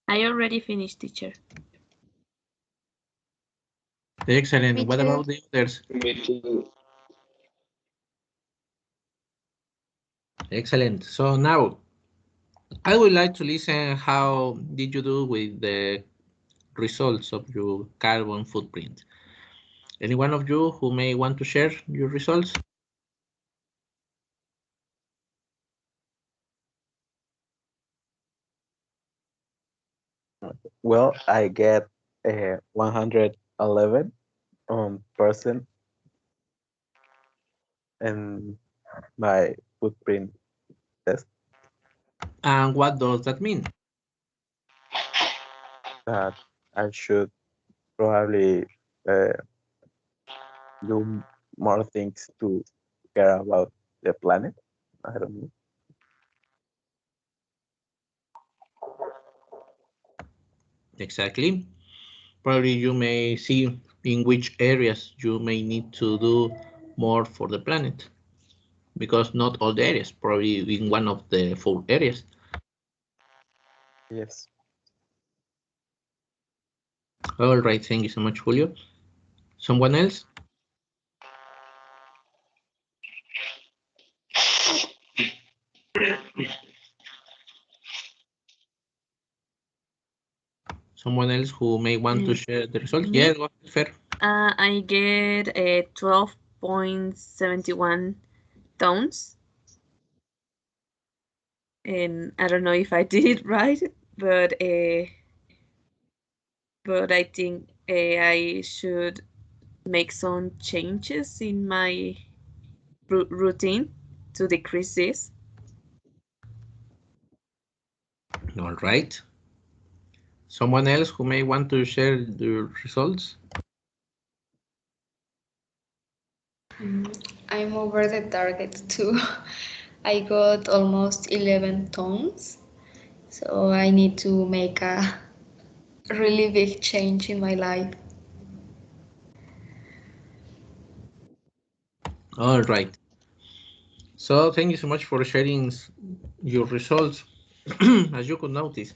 I already finished, teacher. Excellent. Me What too. about the others? Me too. Excellent. So now I would like to listen how did you do with the results of your carbon footprint. Any one of you who may want to share your results? Well, I get 111 percent in my footprint test And what does that mean? that I should probably uh, do more things to care about the planet. I don't know. Exactly. Probably you may see in which areas you may need to do more for the planet because not all the areas, probably in one of the 4 areas. Yes. All right, thank you so much, Julio. Someone else? Someone else who may want to share the results? Me? Yeah, go ahead, Fer. I get 12.71 tons. And I don't know if I did it right, but I think I should make some changes in my routine to decrease this. All right. Someone else who may want to share the results? I'm over the target too. I got almost 11 tons, so I need to make a really big change in my life. All right. So thank you so much for sharing your results. As you could notice,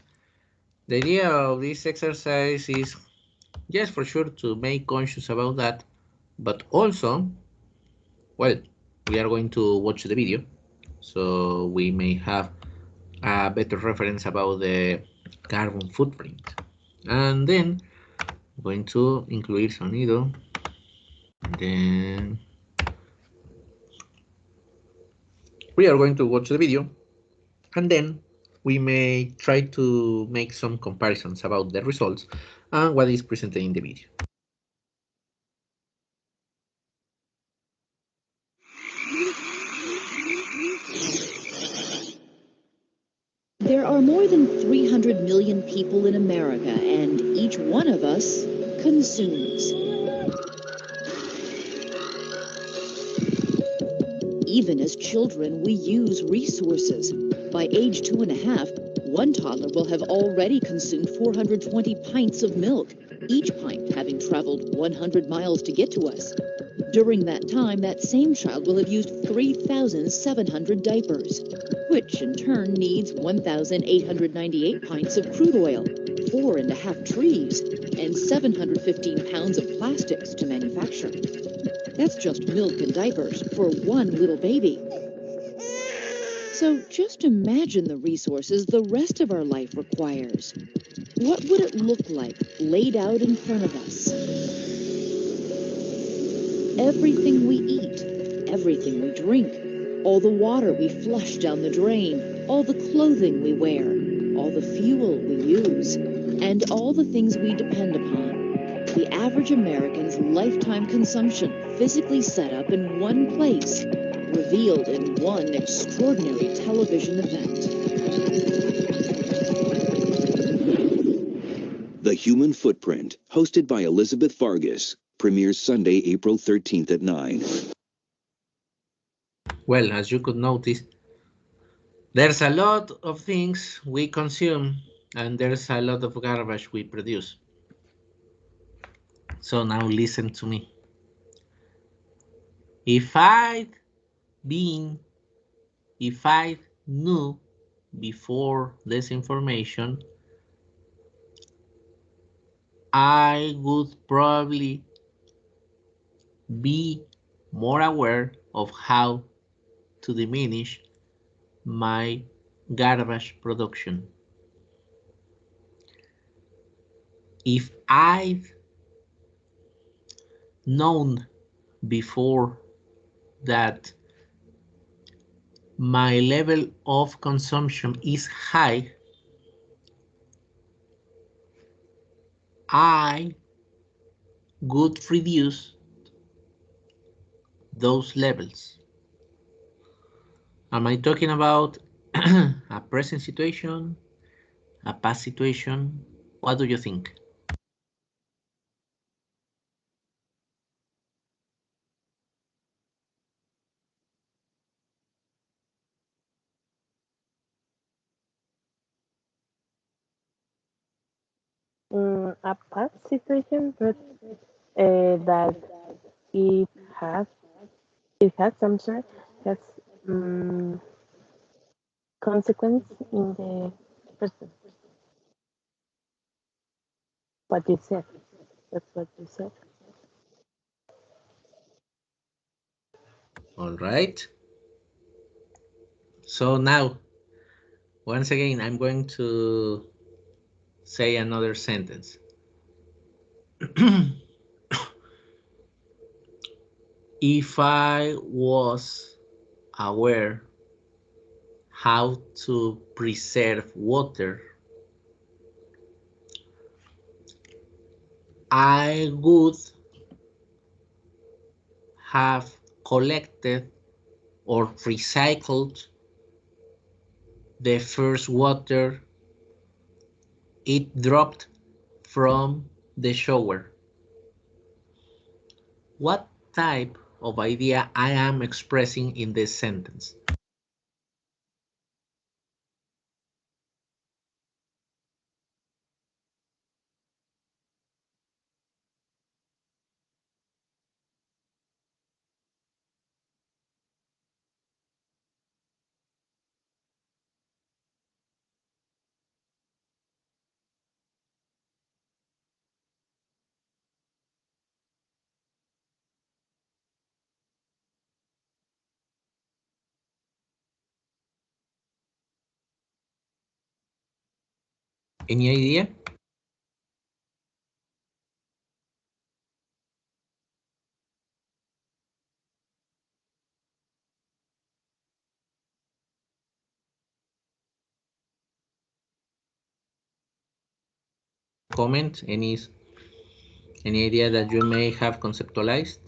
the idea of this exercise is, yes, for sure, to make conscious about that, but also Well, we are going to watch the video, so we may have a better reference about the carbon footprint. And then I'm going to include sonido. Then we are going to watch the video, and then we may try to make some comparisons about the results and what is presented in the video. There are more than 300 million people in America, and each one of us consumes. Even as children, we use resources. By age 2.5, one toddler will have already consumed 420 pints of milk, each pint having traveled 100 miles to get to us. During that time, that same child will have used 3,700 diapers, which in turn needs 1,898 pints of crude oil, 4.5 trees, and 715 pounds of plastics to manufacture. That's just milk and diapers for one little baby. So just imagine the resources the rest of our life requires. What would it look like laid out in front of us? Everything we eat, everything we drink, all the water we flush down the drain, all the clothing we wear, all the fuel we use, and all the things we depend upon. The average American's lifetime consumption physically set up in one place, revealed in one extraordinary television event. The Human Footprint, hosted by Elizabeth Vargas, premieres Sunday, April 13th at 9. Well, as you could notice, there's a lot of things we consume and there's a lot of garbage we produce. So now listen to me. If I'd been, if I knew before this information, I would probably be more aware of how to diminish my garbage production. If I'd known before that my level of consumption is high, I would reduce those levels. Am I talking about a present situation, a past situation? What do you think? A past situation, but that it has it has some sort has consequence in the person. What you said. That's what you said. All right. So now, once again, I'm going to say another sentence. If I was aware how to preserve water, I would have collected or recycled the first water it dropped from the shower. What type of idea I am expressing in this sentence? Any idea? Comment, any idea that you may have conceptualized?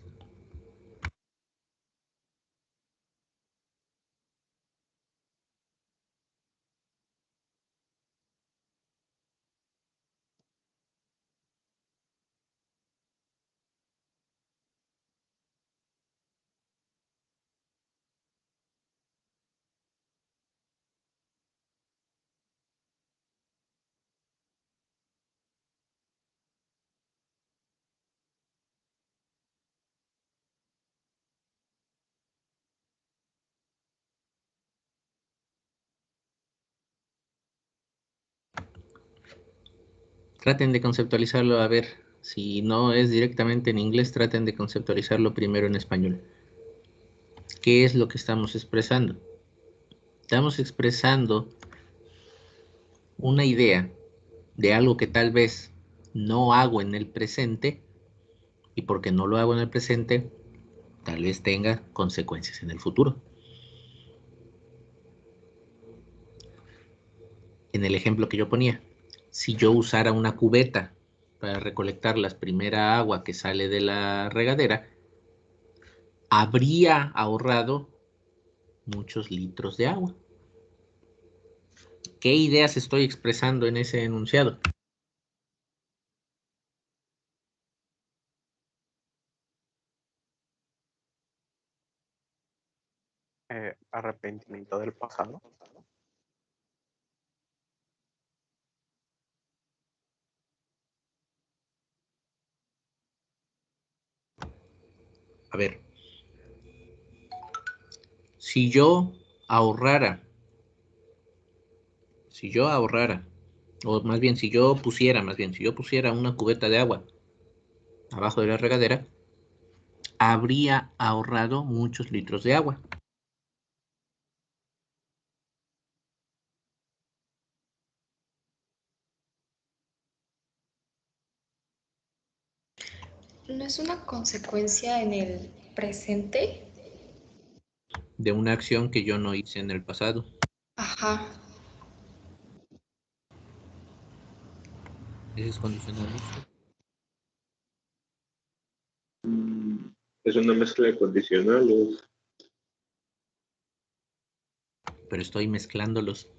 Traten de conceptualizarlo, a ver, si no es directamente en inglés, traten de conceptualizarlo primero en español. ¿Qué es lo que estamos expresando? Estamos expresando una idea de algo que tal vez no hago en el presente, y porque no lo hago en el presente, tal vez tenga consecuencias en el futuro. En el ejemplo que yo ponía, si yo usara una cubeta para recolectar la primera agua que sale de la regadera, habría ahorrado muchos litros de agua. ¿Qué ideas estoy expresando en ese enunciado? Arrepentimiento del pasado. A ver, si yo ahorrara, o más bien si yo pusiera una cubeta de agua abajo de la regadera, habría ahorrado muchos litros de agua. ¿No es una consecuencia en el presente? De una acción que yo no hice en el pasado. Ajá. Ese es condicional mixto. Es una mezcla de condicionales. Pero estoy mezclándolos.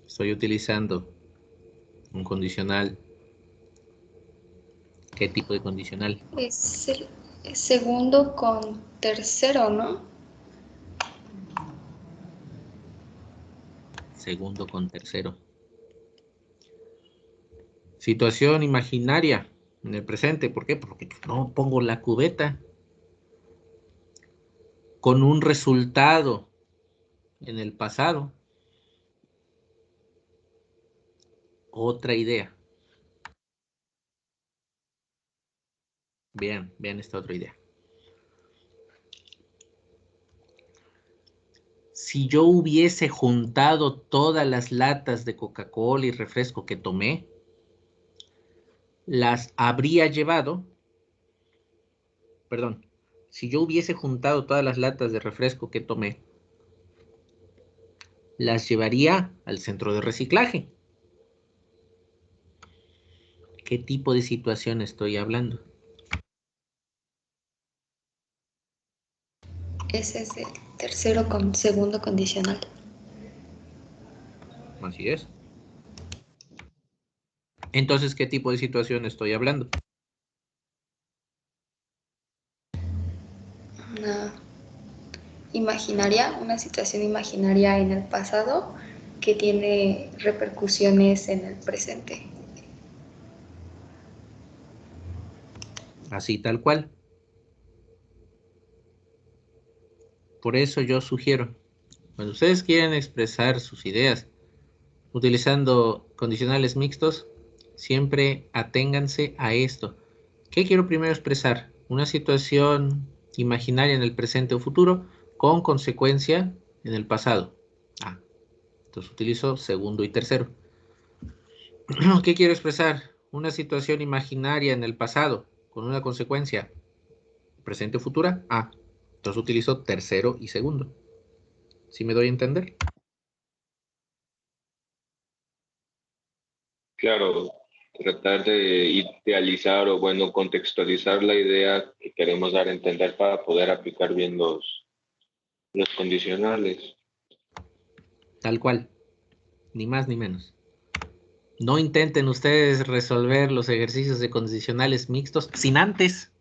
Estoy utilizando un condicional. ¿Qué tipo de condicional? Es el segundo con tercero, ¿no? Segundo con tercero. Situación imaginaria en el presente. ¿Por qué? Porque no pongo la cubeta. Con un resultado en el pasado. Otra idea. Vean esta otra idea. Si yo hubiese juntado todas las latas de Coca-Cola y refresco que tomé, las habría llevado, perdón, si yo hubiese juntado todas las latas de refresco que tomé, las llevaría al centro de reciclaje. ¿Qué tipo de situación estoy hablando? Ese es el tercero con segundo condicional. Así es. Entonces, ¿qué tipo de situación estoy hablando? Una situación imaginaria en el pasado que tiene repercusiones en el presente. Así tal cual. Por eso yo sugiero, cuando ustedes quieren expresar sus ideas utilizando condicionales mixtos, siempre aténganse a esto. ¿Qué quiero primero expresar? Una situación imaginaria en el presente o futuro con consecuencia en el pasado. Entonces utilizo segundo y tercero. ¿Qué quiero expresar? Una situación imaginaria en el pasado con una consecuencia presente o futura. Entonces utilizo tercero y segundo. ¿Sí me doy a entender? Claro, tratar de idealizar o, bueno, contextualizar la idea que queremos dar a entender para poder aplicar bien los condicionales. Tal cual. Ni más ni menos. No intenten ustedes resolver los ejercicios de condicionales mixtos sin antes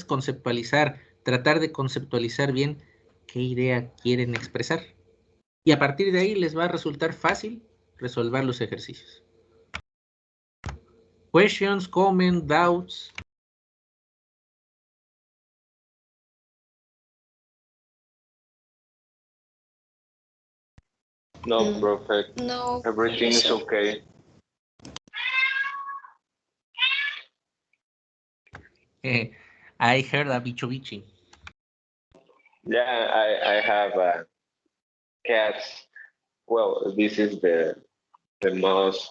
conceptualizar, tratar de conceptualizar bien qué idea quieren expresar. Y a partir de ahí les va a resultar fácil resolver los ejercicios. Questions, comments, doubts. No, perfect. No, Everything is okay. I heard a bicho bichi. Yeah, I have cats. Well, this is the most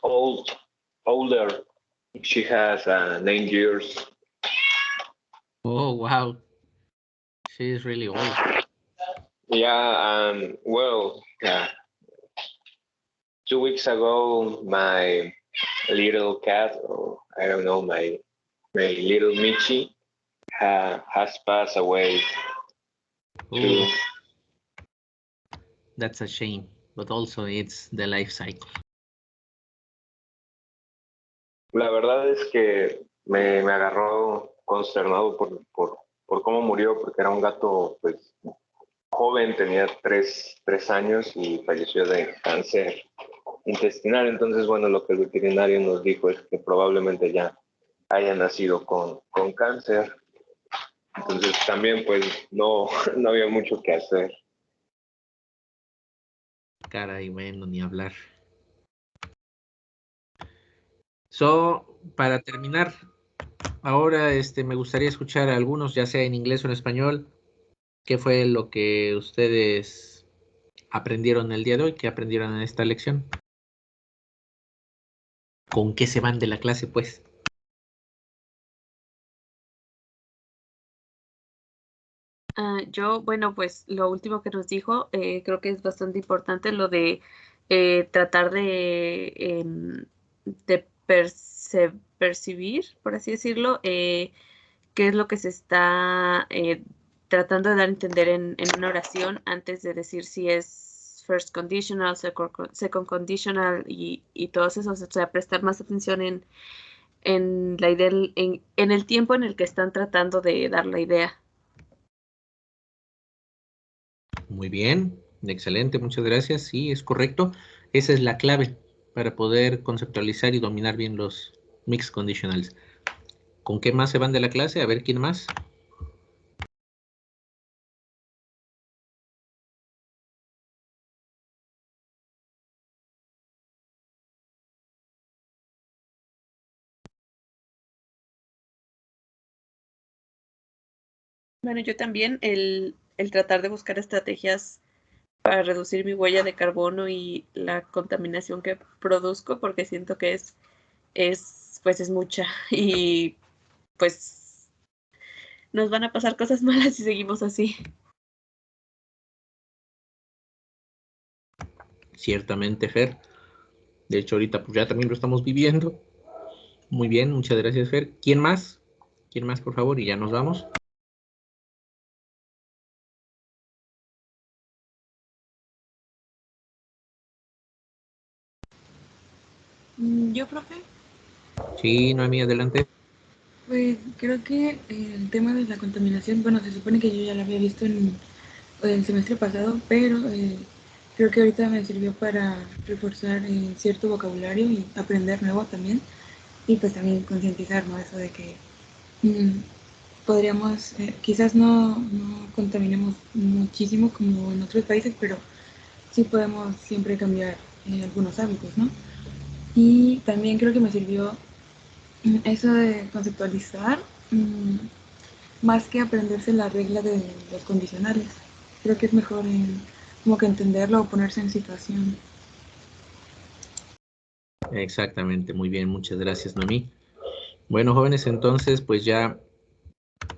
older. She has 9 years. Oh, wow. She is really old. Yeah, well, 2 weeks ago, my little cat, or I don't know, my little Michi, has passed away too. Ooh. That's a shame, but also it's the life cycle. La verdad es que me agarró consternado por cómo murió, porque era un gato, pues, joven, tenía 3 años y falleció de cáncer intestinal. Entonces, bueno, lo que el veterinario nos dijo es que probablemente ya haya nacido con cáncer. Entonces también, pues, no había mucho que hacer. Caray, bueno, ni hablar. Para terminar, ahora me gustaría escuchar a algunos, ya sea en inglés o en español, qué fue lo que ustedes aprendieron el día de hoy, qué aprendieron en esta lección. ¿Con qué se van de la clase, pues? Yo, bueno, pues lo último que nos dijo, creo que es bastante importante lo de tratar de percibir, por así decirlo, qué es lo que se está tratando de dar a entender en una oración antes de decir si es first conditional, second conditional y todos esos, o sea, prestar más atención en la idea, en el tiempo en el que están tratando de dar la idea. Muy bien, excelente, muchas gracias. Sí, es correcto. Esa es la clave para poder conceptualizar y dominar bien los mixed conditionals. ¿Con qué más se van de la clase? A ver, ¿quién más? Bueno, yo también el tratar de buscar estrategias para reducir mi huella de carbono y la contaminación que produzco, porque siento que pues es mucha y pues nos van a pasar cosas malas si seguimos así. Ciertamente, Fer. De hecho, ahorita pues ya también lo estamos viviendo. Muy bien, muchas gracias, Fer. ¿Quién más? ¿Quién más, por favor? Y ya nos vamos. Yo, profe, Sí, Noemí, adelante. pues creo que el tema de la contaminación, bueno, se supone que yo ya lo había visto en el semestre pasado, pero creo que ahorita me sirvió para reforzar cierto vocabulario y aprender nuevo también, y pues también concientizar, ¿no? Eso de que podríamos, quizás no contaminemos muchísimo como en otros países, pero sí podemos siempre cambiar algunos hábitos, ¿no? Y también creo que me sirvió eso de conceptualizar, más que aprenderse la regla de los condicionales. Creo que es mejor como que entenderlo o ponerse en situación. Exactamente, muy bien, muchas gracias, Noemí. Bueno, jóvenes, entonces pues ya